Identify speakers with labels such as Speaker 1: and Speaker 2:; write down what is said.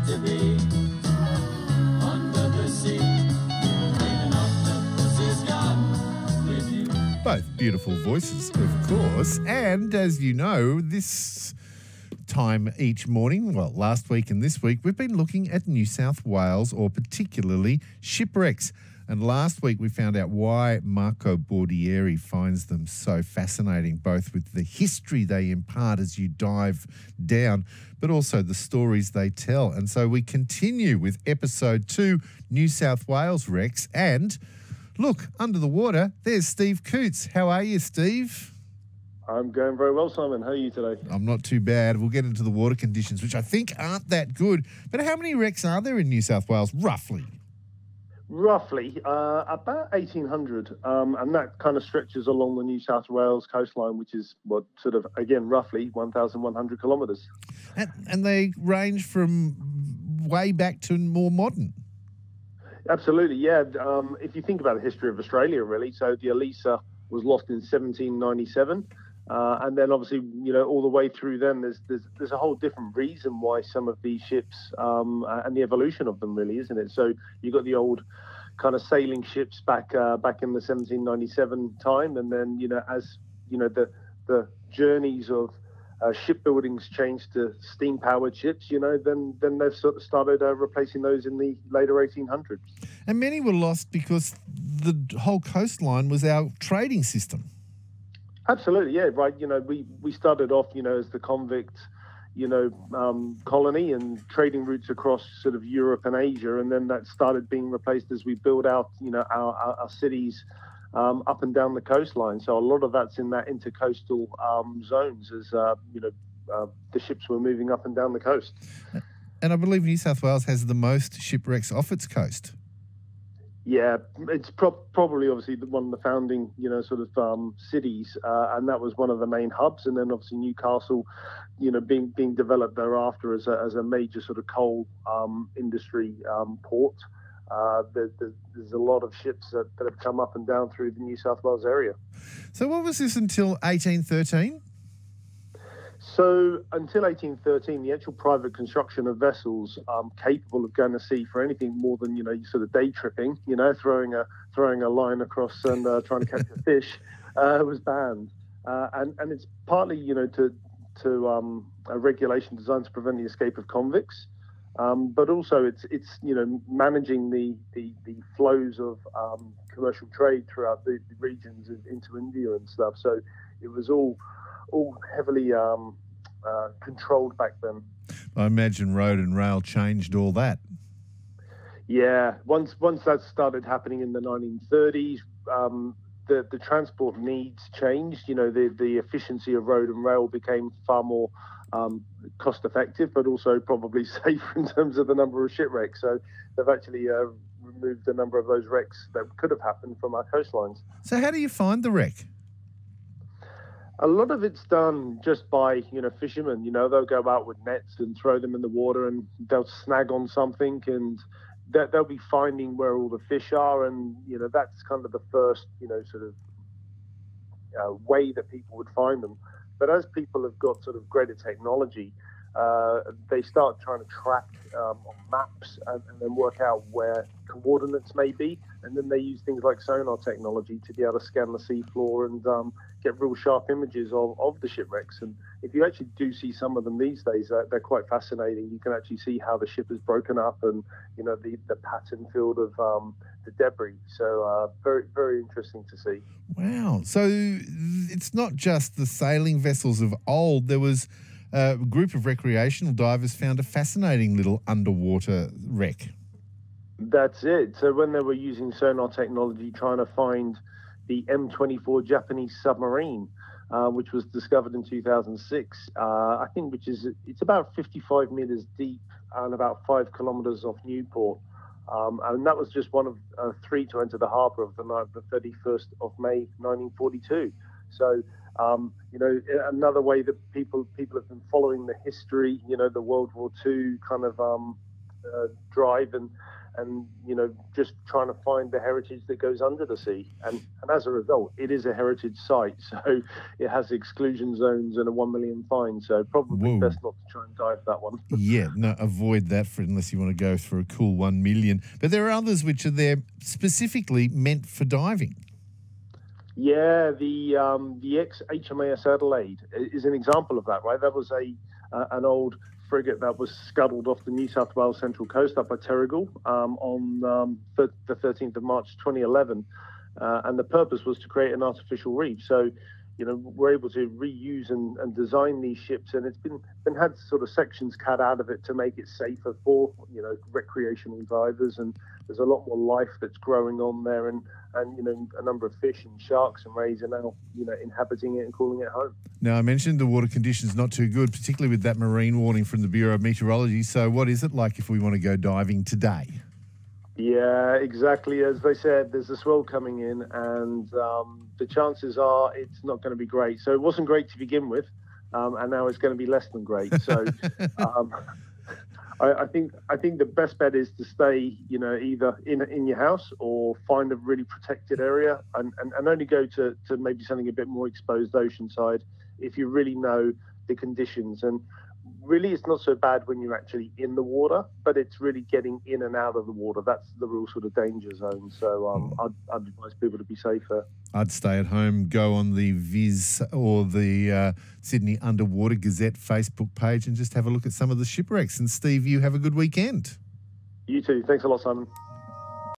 Speaker 1: to be under the sea. An octopus is gone with you.
Speaker 2: Both beautiful voices, of course. And as you know, this time each morning, well, last week and this week, we've been looking at New South Wales, or particularly shipwrecks. And last week we found out why Marco Bordieri finds them so fascinating, both with the history they impart as you dive down, but also the stories they tell. And so we continue with episode 2, New South Wales wrecks. And look, under the water, there's Steve Coutts. How are you, Steve?
Speaker 3: I'm going very well, Simon. How are you today?
Speaker 2: I'm not too bad. We'll get into the water conditions, which I think aren't that good. But how many wrecks are there in New South Wales, roughly?
Speaker 3: Roughly, about 1,800, and that kind of stretches along the New South Wales coastline, which is what sort of, again, roughly 1,100 kilometres.
Speaker 2: And they range from way back to more modern.
Speaker 3: Absolutely, yeah. If you think about the history of Australia, really, so the Elisa was lost in 1797. And then obviously, you know, all the way through then, there's a whole different reason why some of these ships and the evolution of them, really, isn't it? So you've got the old kind of sailing ships back in the 1797 time, and then, you know, as you know, the journeys of shipbuilding's changed to steam-powered ships, you know, then they've sort of started replacing those in the later 1800s.
Speaker 2: And many were lost because the whole coastline was our trading system.
Speaker 3: Absolutely, yeah, right. You know, we started off, you know, as the convict, you know, colony and trading routes across sort of Europe and Asia, and then that started being replaced as we build out, you know, our cities up and down the coastline. So a lot of that's in that intercoastal zones as, you know, the ships were moving up and down the coast.
Speaker 2: And I believe New South Wales has the most shipwrecks off its coast.
Speaker 3: Yeah, it's probably obviously one of the founding, you know, sort of cities, and that was one of the main hubs. And then obviously Newcastle, you know, being developed thereafter as a major sort of coal industry port. There's a lot of ships that have come up and down through the New South Wales area.
Speaker 2: So what was this until 1813?
Speaker 3: So until 1813, the actual private construction of vessels capable of going to sea for anything more than, you know, sort of day tripping, you know, throwing a line across and trying to catch a fish was banned. And it's partly, you know, to a regulation designed to prevent the escape of convicts, but also it's you know, managing the flows of commercial trade throughout the regions into India and stuff. So it was all heavily controlled back then.
Speaker 2: I imagine road and rail changed all that.
Speaker 3: Yeah, once that started happening in the 1930s, the transport needs changed. You know, the efficiency of road and rail became far more cost effective, but also probably safer in terms of the number of shipwrecks. So they've actually removed a number of those wrecks that could have happened from our coastlines.
Speaker 2: So how do you find the wreck?
Speaker 3: A lot of it's done just by, you know, fishermen. You know, they'll go out with nets and throw them in the water, and they'll snag on something, and they'll be finding where all the fish are. And, you know, that's kind of the first, you know, sort of way that people would find them. But as people have got sort of greater technology, they start trying to track on maps and then work out where coordinates may be. And then they use things like sonar technology to be able to scan the seafloor and get real sharp images of the shipwrecks. And if you actually do see some of them these days, they're quite fascinating. You can actually see how the ship is broken up and, you know, the pattern field of the debris. So very, very interesting to see.
Speaker 2: Wow. So it's not just the sailing vessels of old. There was a group of recreational divers found a fascinating little underwater wreck.
Speaker 3: That's it. So when they were using sonar technology trying to find the M24 Japanese submarine, which was discovered in 2006, I think, it's about 55 meters deep and about 5 kilometers off Newport. And that was just one of 3 to enter the harbour of the night of the 31st of May, 1942. So, you know, another way that people have been following the history, you know, the World War II kind of drive, and and just trying to find the heritage that goes under the sea. And as a result, it is a heritage site, so it has exclusion zones and a 1 million fine. So probably
Speaker 2: Whoa.
Speaker 3: best not to try and dive that one.
Speaker 2: Yeah, no, avoid that unless you want to go for a cool 1 million. But there are others which are there specifically meant for diving.
Speaker 3: Yeah, the ex-HMAS Adelaide is an example of that, right? That was an old frigate that was scuttled off the New South Wales Central Coast up by Terrigal on the 13th of March 2011. And the purpose was to create an artificial reef. So, we're able to reuse and design these ships, and it's been had sort of sections cut out of it to make it safer for, recreational divers. And there's a lot more life that's growing on there, and a number of fish and sharks and rays are now, inhabiting it and calling it home.
Speaker 2: Now, I mentioned the water conditions not too good, particularly with that marine warning from the Bureau of Meteorology. So what is it like if we want to go diving today?
Speaker 3: Yeah, exactly. As they said, there's a swell coming in, and the chances are it's not going to be great. So it wasn't great to begin with, and now it's going to be less than great. So I think the best bet is to stay, either in your house or find a really protected area, and only go to maybe something a bit more exposed oceanside if you really know the conditions. And really, it's not so bad when you're actually in the water, but it's really getting in and out of the water. That's the real sort of danger zone. So I'd advise people to be safer.
Speaker 2: I'd stay at home, go on the Viz or the Sydney Underwater Gazette Facebook page and just have a look at some of the shipwrecks. And Steve, you have a good weekend.
Speaker 3: You too. Thanks a lot, Simon.